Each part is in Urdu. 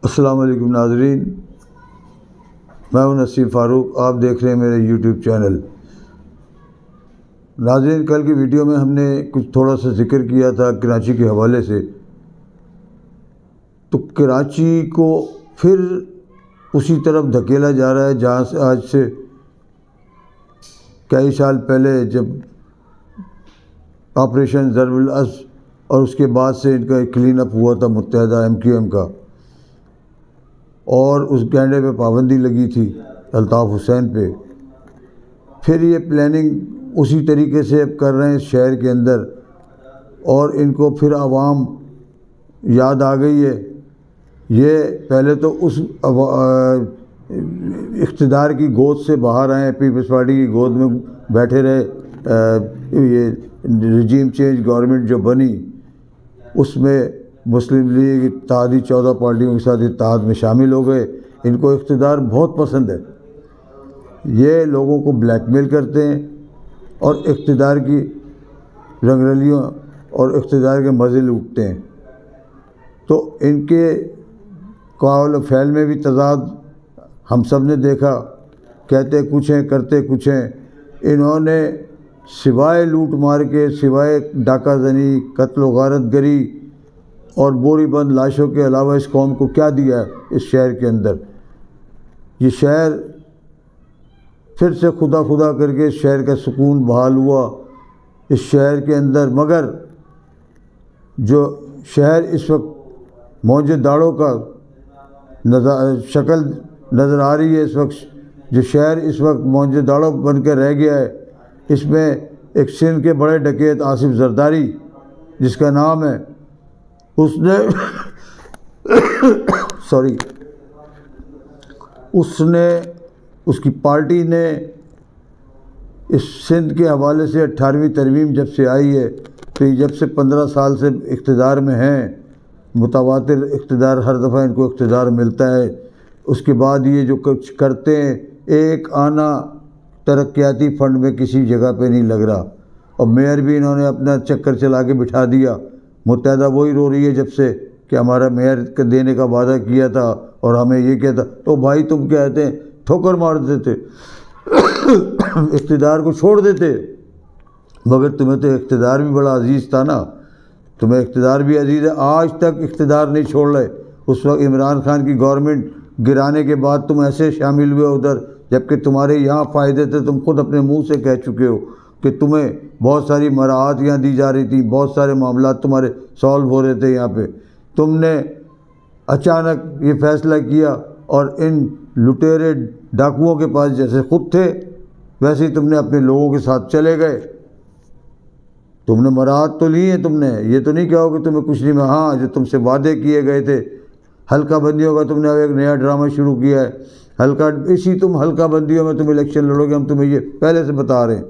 السلام علیکم ناظرین، میں ہوں نسیم فاروق، آپ دیکھ رہے ہیں میرے یوٹیوب چینل۔ ناظرین، کل کی ویڈیو میں ہم نے کچھ تھوڑا سا ذکر کیا تھا کراچی کے حوالے سے، تو کراچی کو پھر اسی طرف دھکیلا جا رہا ہے جہاں سے آج سے کئی سال پہلے جب آپریشن ضرب الاصل اور اس کے بعد سے ان کا ایک کلین اپ ہوا تھا متحدہ MQM کا، اور اس گینڈے پہ پابندی لگی تھی الطاف حسین پہ۔ پھر یہ پلاننگ اسی طریقے سے اب کر رہے ہیں شہر کے اندر، اور ان کو پھر عوام یاد آ گئی ہے۔ یہ پہلے تو اس اقتدار کی گود سے باہر آئے، پیپلز پارٹی کی گود میں بیٹھے رہے۔ یہ رجیم چینج گورنمنٹ جو بنی اس میں مسلم لیگ اتحادی 14 پارٹیوں کے ساتھ اتحاد میں شامل ہو گئے۔ ان کو اقتدار بہت پسند ہے، یہ لوگوں کو بلیک میل کرتے ہیں اور اقتدار کی رنگرلیوں اور اقتدار کے مزے لوٹتے ہیں۔ تو ان کے قول و فعل میں بھی تضاد ہم سب نے دیکھا، کہتے کچھ ہیں کرتے کچھ ہیں۔ انہوں نے سوائے لوٹ مار کے، سوائے ڈاکہ زنی، قتل و غارت گری اور بوری بند لاشوں کے علاوہ اس قوم کو کیا دیا ہے اس شہر کے اندر؟ یہ شہر پھر سے خدا خدا کر کے اس شہر کا سکون بحال ہوا اس شہر کے اندر، مگر جو شہر اس وقت موجے داڑوں کا شکل نظر آ رہی ہے، اس وقت جو شہر اس وقت موجے داڑوں بن کے رہ گیا ہے، اس میں ایک سندھ کے بڑے ڈکیت آصف زرداری جس کا نام ہے، اس نے اس کی پارٹی نے اس سندھ کے حوالے سے 18ویں ترمیم جب سے آئی ہے، تو یہ جب سے 15 سال سے اقتدار میں ہیں، متواتر اقتدار، ہر دفعہ ان کو اقتدار ملتا ہے۔ اس کے بعد یہ جو کچھ کرتے ہیں، ایک آنا ترقیاتی فنڈ میں کسی جگہ پہ نہیں لگ رہا، اور میئر بھی انہوں نے اپنا چکر چلا کے بٹھا دیا۔ متحدہ وہی رو رہی ہے جب سے کہ ہمارا میئر دینے کا وعدہ کیا تھا اور ہمیں یہ کیا تھا۔ تو بھائی تم کہتے ہیں ٹھوکر مار دیتے، اقتدار کو چھوڑ دیتے، مگر تمہیں تو اقتدار بھی بڑا عزیز تھا نا، تمہیں اقتدار بھی عزیز ہے، آج تک اقتدار نہیں چھوڑ رہے۔ اس وقت عمران خان کی گورنمنٹ گرانے کے بعد تم ایسے شامل ہوئے ادھر، جبکہ تمہارے یہاں فائدے تھے، تم خود اپنے منہ سے کہہ چکے ہو کہ تمہیں بہت ساری مراعات یہاں دی جا رہی تھیں، بہت سارے معاملات تمہارے سالو ہو رہے تھے یہاں پہ۔ تم نے اچانک یہ فیصلہ کیا اور ان لٹیرے ڈاکوؤں کے پاس جیسے خود تھے ویسے ہی تم نے اپنے لوگوں کے ساتھ چلے گئے۔ تم نے مراعات تو لی ہیں، تم نے یہ تو نہیں کہا کہ تمہیں کچھ نہیں میں، ہاں جو تم سے وعدے کیے گئے تھے حلقہ بندیوں کا تم نے اب ایک نیا ڈرامہ شروع کیا ہے۔ تم حلقہ بندیوں میں تم الیکشن لڑو گے، ہم تمہیں یہ پہلے سے بتا رہے ہیں،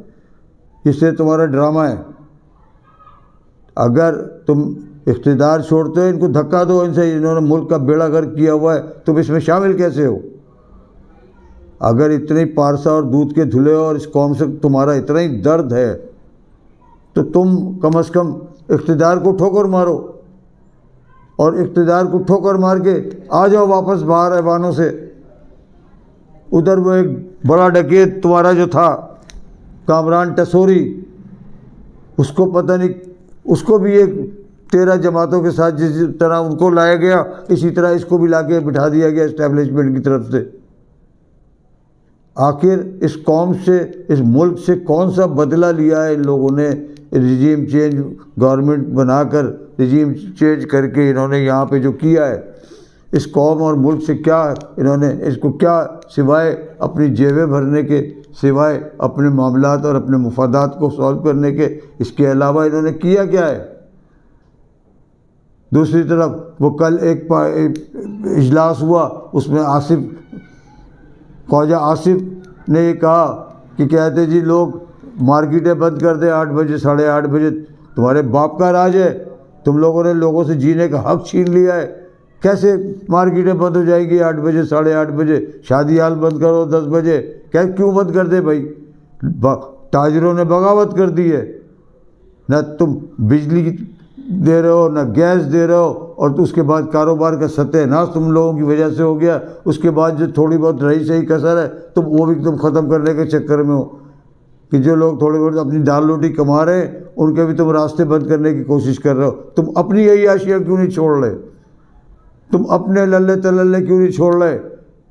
اس سے تمہارا ڈرامہ ہے۔ اگر تم اقتدار چھوڑتے ہو، ان کو دھکا دو، ان سے انہوں نے ملک کا بیڑا غرق کیا ہوا ہے، تم اس میں شامل کیسے ہو؟ اگر اتنی پارسا اور دودھ کے دھلے ہو اور اس قوم سے تمہارا اتنا ہی درد ہے، تو تم کم از کم اقتدار کو ٹھوکر مارو، اور اقتدار کو ٹھوکر مار کے آ جاؤ واپس باہر ایوانوں سے۔ ادھر وہ ایک بڑا ڈکیت تمہارا جو تھا کامران ٹسوری، اس کو پتہ نہیں، اس کو بھی ایک 13 جماعتوں کے ساتھ جس طرح ان کو لایا گیا، اسی طرح اس کو بھی لا کے بٹھا دیا گیا اسٹیبلشمنٹ کی طرف سے۔ آخر اس قوم سے، اس ملک سے کون سا بدلہ لیا ہے ان لوگوں نے؟ رجیم چینج گورنمنٹ بنا کر، رجیم چینج کر کے انہوں نے یہاں پہ جو کیا ہے اس قوم اور ملک سے، کیا انہوں نے اس کو کیا سوائے اپنی جیبیں بھرنے کے، سوائے اپنے معاملات اور اپنے مفادات کو سولو کرنے کے، اس کے علاوہ انہوں نے کیا کیا ہے؟ دوسری طرف وہ کل ایک اجلاس ہوا، اس میں خواجہ آصف نے یہ کہا کہ کہتے جی لوگ مارکیٹیں بند کر دیں 8 بجے 8:30 بجے، تمہارے باپ کا راج ہے، تم لوگوں نے لوگوں سے جینے کا حق چھین لیا ہے، کیسے مارکیٹیں بند ہو جائیں گی 8 بجے 8:30 بجے؟ شادی ہال بند کرو 10 بجے، کیوں بند کر دے بھائی؟ تاجروں نے بغاوت کر دی ہے، نہ تم بجلی دے رہے ہو نہ گیس دے رہے ہو، اور اس کے بعد کاروبار کا ستیہ ناش تم لوگوں کی وجہ سے ہو گیا۔ اس کے بعد جو تھوڑی بہت رہی صحیح کسر ہے تم وہ بھی تم ختم کرنے کے چکر میں ہو، کہ جو لوگ تھوڑی بہت اپنی دال روٹی کما رہے ہیں ان کے بھی تم راستے بند کرنے کی کوشش کر رہے ہو۔ تم اپنی عیاشیاں کیوں نہیں چھوڑ رہے؟ تم اپنے للے تللے کیوں نہیں چھوڑ رہے؟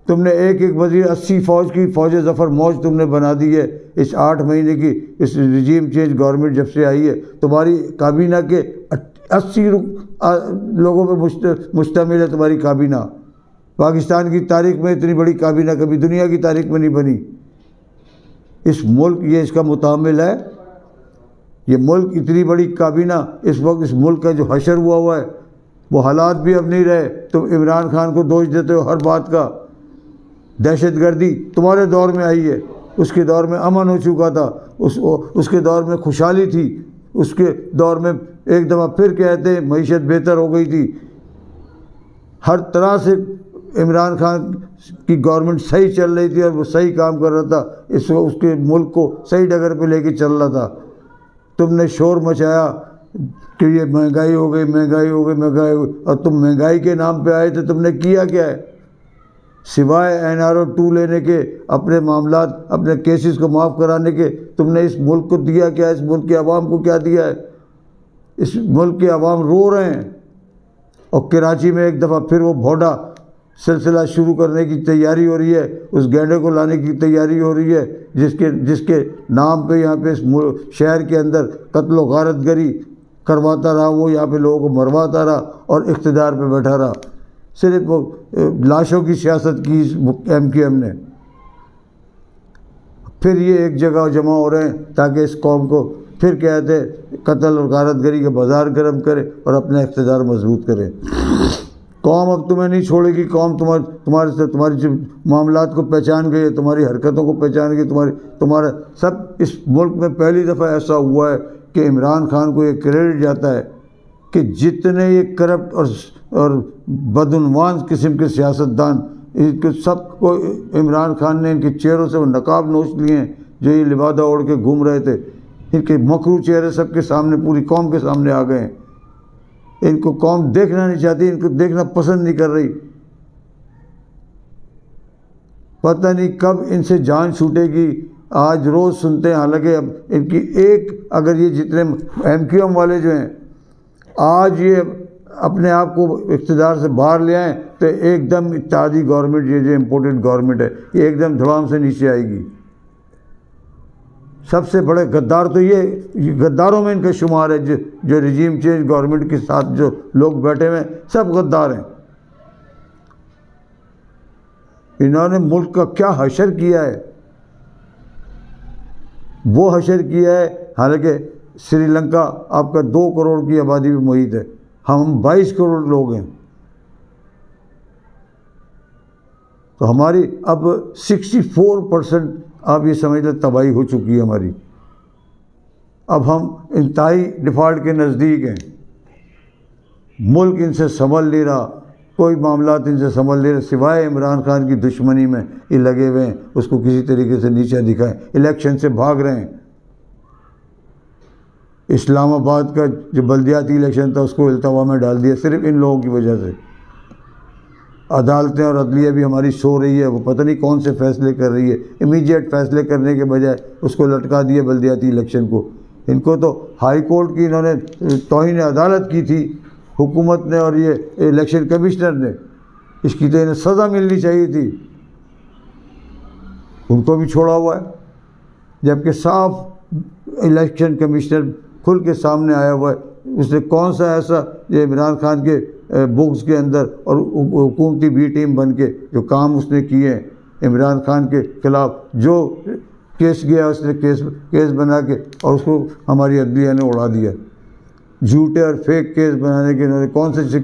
تم نے ایک وزیر 80 فوج کی فوج ظفر موج تم نے بنا دی ہے اس 8 مہینے کی اس رجیم چینج گورنمنٹ جب سے آئی ہے۔ تمہاری کابینہ کے 80 لوگوں پہ مشتمل ہے تمہاری کابینہ۔ پاکستان کی تاریخ میں اتنی بڑی کابینہ کبھی دنیا کی تاریخ میں نہیں بنی۔ اس ملک یہ اس کا متحمل ہے، یہ ملک اتنی بڑی کابینہ اس وقت اس ملک کا جو حشر ہوا ہے وہ حالات بھی اب نہیں رہے۔ تم عمران خان کو دوش دیتے ہو ہر بات کا۔ دہشت گردی تمہارے دور میں آئی ہے، اس کے دور میں امن ہو چکا تھا، اس کے دور میں خوشحالی تھی، اس کے دور میں ایک دفعہ پھر کہتے ہیں معیشت بہتر ہو گئی تھی۔ ہر طرح سے عمران خان کی گورنمنٹ صحیح چل رہی تھی اور وہ صحیح کام کر رہا تھا، اس کے ملک کو صحیح ڈگر پہ لے کے چل رہا تھا۔ تم نے شور مچایا کہ یہ مہنگائی ہو گئی، مہنگائی ہو گئی، مہنگائی ہو گئی، اور تم مہنگائی کے نام پہ آئے تھے، تم نے کیا کیا ہے سوائے NRO 2 لینے کے، اپنے معاملات اپنے کیسز کو معاف کرانے کے؟ تم نے اس ملک کو دیا کیا؟ اس ملک کے عوام کو کیا دیا ہے؟ اس ملک کے عوام رو رہے ہیں، اور کراچی میں ایک دفعہ پھر وہ بھوڈا سلسلہ شروع کرنے کی تیاری ہو رہی ہے، اس گینڈے کو لانے کی تیاری ہو رہی ہے جس کے نام پہ یہاں پہ اس شہر کے اندر قتل و غارت گری کرواتا رہا، وہ یہاں پہ لوگوں کو مرواتا رہا اور اقتدار پہ بیٹھا رہا۔ صرف وہ لاشوں کی سیاست کی MQM نے۔ پھر یہ ایک جگہ جمع ہو رہے ہیں تاکہ اس قوم کو پھر کہتے قتل اور غارت گری کے بازار گرم کرے اور اپنا اقتدار مضبوط کرے۔ قوم اب تمہیں نہیں چھوڑے گی، قوم تمہاری جو معاملات کو پہچان گئی ہے، تمہاری حرکتوں کو پہچان گئی، تمہارا سب۔ اس ملک میں پہلی دفعہ ایسا ہوا ہے کہ عمران خان کو یہ کریڈٹ جاتا ہے کہ جتنے یہ کرپٹ اور بدعنوان قسم کے سیاستدان، ان کے سب کو عمران خان نے ان کے چہروں سے وہ نقاب نوچ لیے ہیں جو یہ لبادہ اوڑھ کے گھوم رہے تھے۔ ان کے مکروہ چہرے سب کے سامنے، پوری قوم کے سامنے آ گئے ہیں۔ ان کو قوم دیکھنا نہیں چاہتی، ان کو دیکھنا پسند نہیں کر رہی۔ پتہ نہیں کب ان سے جان چھوٹے گی۔ آج روز سنتے ہیں، حالانکہ اب ان کی ایک اگر یہ جتنے MQM والے جو ہیں آج یہ اپنے آپ کو اقتدار سے باہر لے آئیں تو ایک دم اتحادی گورنمنٹ، یہ جو امپورٹڈ گورنمنٹ ہے، یہ ایک دم دھڑام سے نیچے آئے گی۔ سب سے بڑے غدار تو یہ غداروں میں ان کا شمار ہے، جو رجیم چینج گورنمنٹ کے ساتھ جو لوگ بیٹھے ہوئے ہیں سب غدار ہیں۔ انہوں نے ملک کا کیا حشر کیا ہے، وہ حشر کیا ہے۔ حالانکہ سری لنکا آپ کا 2 کروڑ کی آبادی بھی محیط ہے، ہم 22 کروڑ لوگ ہیں، تو ہماری اب 64% آپ یہ سمجھ لیں تباہی ہو چکی ہے ہماری۔ اب ہم انتہائی ڈیفالٹ کے نزدیک ہیں، ملک ان سے سنبھل نہیں رہا، کوئی معاملات ان سے سنبھل نہیں رہا، سوائے عمران خان کی دشمنی میں یہ لگے ہوئے ہیں، اس کو کسی طریقے سے نیچے دکھائیں، الیکشن سے بھاگ رہے ہیں۔ اسلام آباد کا جو بلدیاتی الیکشن تھا اس کو التوا میں ڈال دیا صرف ان لوگوں کی وجہ سے۔ عدالتیں اور عدلیہ بھی ہماری سو رہی ہے، وہ پتہ نہیں کون سے فیصلے کر رہی ہے، امیڈیٹ فیصلے کرنے کے بجائے اس کو لٹکا دیا بلدیاتی الیکشن کو۔ ان کو تو ہائی کورٹ کی انہوں نے توہین عدالت کی تھی حکومت نے اور یہ الیکشن کمشنر نے، اس کی تو انہیں سزا ملنی چاہیے تھی، ان کو بھی چھوڑا ہوا ہے، جبکہ صاف الیکشن کمشنر کھل کے سامنے آیا ہوا ہے۔ اس نے کون سا ایسا یہ عمران خان کے بکس کے اندر اور حکومتی بی ٹیم بن کے جو کام اس نے کیے ہیں عمران خان کے خلاف، جو کیس گیا اس نے کیس بنا کے اور اس کو ہماری عدلیہ نے اڑا دیا۔ جھوٹے اور فیک کیس بنانے کے انہوں نے کون سے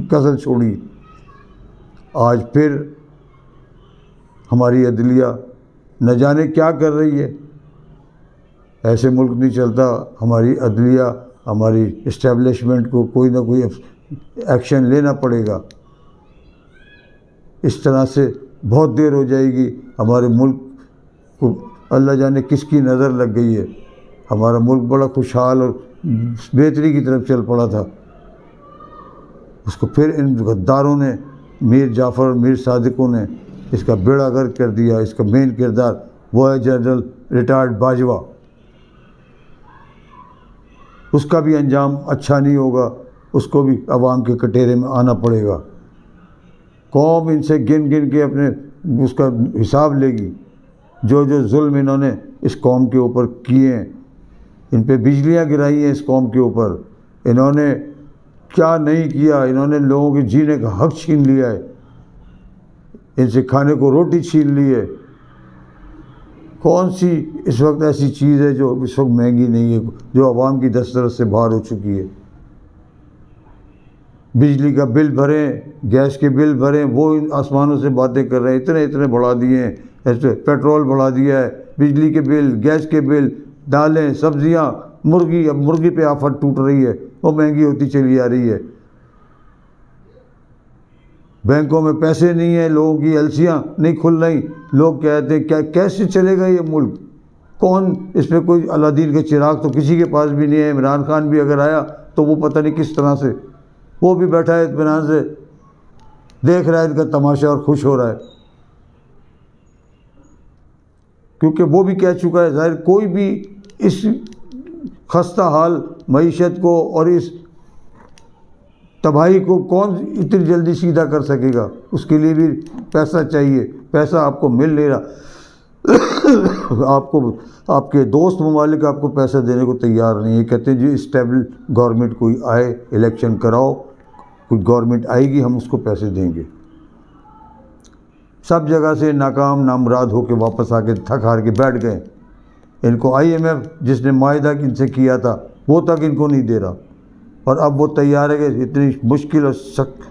کسر چھوڑی۔ آج پھر ہماری عدلیہ نہ جانے کیا کر رہی ہے۔ ایسے ملک نہیں چلتا، ہماری عدلیہ ہماری اسٹیبلشمنٹ کو کوئی نہ کوئی ایکشن لینا پڑے گا۔ اس طرح سے بہت دیر ہو جائے گی، ہمارے ملک کو اللہ جانے کس کی نظر لگ گئی ہے۔ ہمارا ملک بڑا خوشحال اور بہتری کی طرف چل پڑا تھا، اس کو پھر ان غداروں نے، میر جعفر اور میر صادقوں نے اس کا بیڑا غرق کر دیا۔ اس کا مین کردار وہ ہے جنرل ریٹائرڈ باجوہ، اس کا بھی انجام اچھا نہیں ہوگا، اس کو بھی عوام کے کٹہرے میں آنا پڑے گا۔ قوم ان سے گن گن کے اپنے اس کا حساب لے گی، جو جو ظلم انہوں نے اس قوم کے اوپر کیے ہیں، ان پہ بجلیاں گرائی ہیں اس قوم کے اوپر، انہوں نے کیا نہیں کیا، انہوں نے لوگوں کے جینے کا حق چھین لیا ہے، ان سے کھانے کو روٹی چھین لی ہے۔ کون سی اس وقت ایسی چیز ہے جو اس وقت مہنگی نہیں ہے، جو عوام کی دسترس سے باہر ہو چکی ہے؟ بجلی کا بل بھریں، گیس کے بل بھریں، وہ آسمانوں سے باتیں کر رہے ہیں، اتنے بڑھا دیے ہیں، ایسے پیٹرول بڑھا دیا ہے، بجلی کے بل، گیس کے بل، دالیں، سبزیاں، مرغی، اب مرغی پہ آفت ٹوٹ رہی ہے، وہ مہنگی ہوتی چلی آ رہی ہے۔ بینکوں میں پیسے نہیں ہیں، لوگوں کی ایلسیاں نہیں کھل رہی، لوگ کہتے ہیں کیسے چلے گا یہ ملک؟ کون اس پہ کوئی اللہ دین کا چراغ تو کسی کے پاس بھی نہیں ہے۔ عمران خان بھی اگر آیا تو وہ پتہ نہیں کس طرح سے، وہ بھی بیٹھا ہے اطمینان سے، دیکھ رہا ہے ان کا تماشا اور خوش ہو رہا ہے، کیونکہ وہ بھی کہہ چکا ہے، ظاہر کوئی بھی اس خستہ حال معیشت کو اور اس تباہی کو کون اتنی جلدی سیدھا کر سکے گا؟ اس کے لیے بھی پیسہ چاہیے، پیسہ آپ کو مل نہیں رہا، آپ کے دوست ممالک آپ کو پیسہ دینے کو تیار نہیں ہے، کہتے ہیں جی اسٹیبل گورنمنٹ کوئی آئے، الیکشن کراؤ، کوئی گورنمنٹ آئے گی، ہم اس کو پیسے دیں گے۔ سب جگہ سے ناکام نامراد ہو کے واپس آ کے تھک ہار کے بیٹھ گئے۔ ان کو آئی ایم ایف جس نے معاہدہ ان سے کیا تھا وہ تک ان کو نہیں دے رہا، اور اب وہ تیار ہے کہ اتنی مشکل اور سخت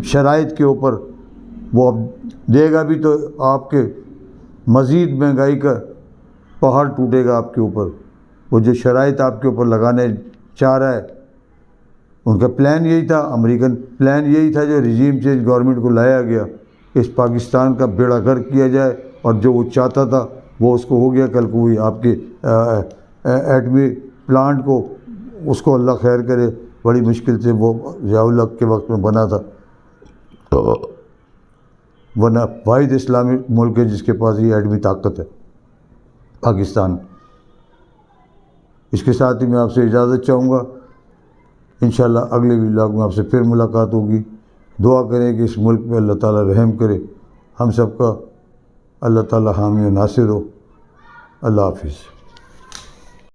شرائط کے اوپر وہ اب دے گا بھی تو آپ کے مزید مہنگائی کا پہاڑ ٹوٹے گا آپ کے اوپر۔ وہ جو شرائط آپ کے اوپر لگانے چاہ رہا ہے، ان کا پلان یہی تھا، امریکن پلان یہی تھا جو رجیم چینج گورنمنٹ کو لایا گیا، اس پاکستان کا بیڑا غرق کیا جائے، اور جو وہ چاہتا تھا وہ اس کو ہو گیا۔ کل کوئی آپ کے ایٹمی پلانٹ کو، اس کو اللہ خیر کرے، بڑی مشکل سے وہ ضیاء الحق کے وقت میں بنا تھا، ورنہ واحد اسلامی ملک ہے جس کے پاس یہ ایٹمی طاقت ہے، پاکستان۔ اس کے ساتھ ہی میں آپ سے اجازت چاہوں گا، انشاءاللہ اگلے ولاگ میں آپ سے پھر ملاقات ہوگی۔ دعا کریں کہ اس ملک پہ اللہ تعالیٰ رحم کرے، ہم سب کا اللہ تعالیٰ حامی و ناصر ہو۔ اللہ حافظ۔